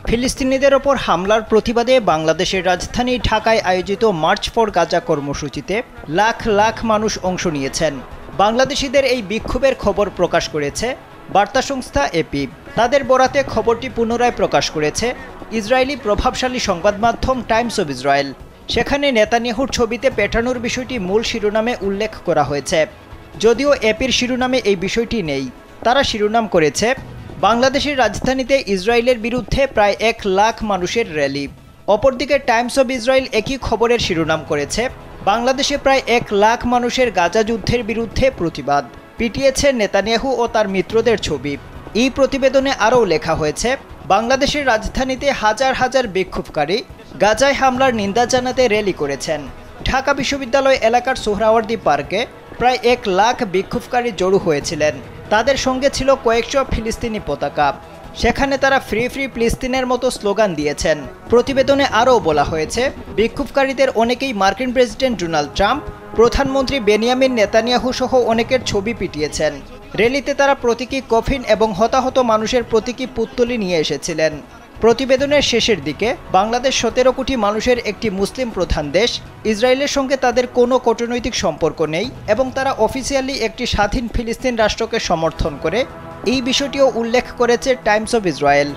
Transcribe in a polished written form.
ফিলিস্তিনিদের ওপর হামলার প্রতিবাদে বাংলাদেশের রাজধানী ঢাকায় আয়োজিত মার্চ ফর গাজা কর্মসূচিতে লাখ লাখ মানুষ অংশ নিয়েছেন। বাংলাদেশিদের এই বিক্ষোভের খবর প্রকাশ করেছে বার্তা সংস্থা এপি। তাদের বরাতে খবরটি পুনরায় প্রকাশ করেছে ইসরায়েলি প্রভাবশালী সংবাদ মাধ্যম টাইমস অব ইসরায়েল। সেখানে নেতানিয়াহুর ছবিতে পেটানোর বিষয়টি মূল শিরোনামে উল্লেখ করা হয়েছে। যদিও এপির শিরোনামে এই বিষয়টি নেই। তারা শিরোনাম করেছে বাংলাদেশের রাজধানীতে ইসরায়েলের বিরুদ্ধে প্রায় 1 লাখ মানুষের র্যালি। অপরদিকে টাইমস অব ইসরায়েল একই খবরের শিরোনাম করেছে বাংলাদেশে প্রায় 1 লাখ মানুষের গাজা যুদ্ধের বিরুদ্ধে প্রতিবাদ, পিটিয়েছে নেতানিয়াহু ও তার মিত্রদের ছবি। এই প্রতিবেদনে আরও লেখা হয়েছে বাংলাদেশের রাজধানীতে হাজার হাজার বিক্ষোভকারী গাজায় হামলার নিন্দা জানাতে র্যালি করেছেন। ঢাকা বিশ্ববিদ্যালয় এলাকার সোহরাওয়ার্দী পার্কে প্রায় 1 লাখ বিক্ষোভকারী জড়ো হয়েছিলেন। তাদের সঙ্গে ছিল কয়েকশো ফিলিস্তিনি পতাকা। সেখানে তারা ফ্রি ফ্রি ফিলিস্তিনের মতো স্লোগান দিয়েছেন। প্রতিবেদনে আরও বলা হয়েছে বিক্ষোভকারীদের অনেকেই মার্কিন প্রেসিডেন্ট ডোনাল্ড ট্রাম্প, প্রধানমন্ত্রী বেনিয়ামিন নেতানিয়াহু সহ অনেকের ছবি পিটিয়েছেন। র্যালিতে তারা প্রতীকী কফিন এবং হতাহত মানুষের প্রতীকী পুত্তলি নিয়ে এসেছিলেন। প্রতিবেদনের শেষের দিকে বাংলাদেশ 17 কোটি মানুষের একটি মুসলিম প্রধান দেশ, ইসরায়েলের সঙ্গে তাদের কোনো কূটনৈতিক সম্পর্ক নেই এবং তারা অফিসিয়ালি একটি স্বাধীন ফিলিস্তিন রাষ্ট্রকে সমর্থন করে, এই বিষয়টিও উল্লেখ করেছে টাইমস অব ইসরায়েল।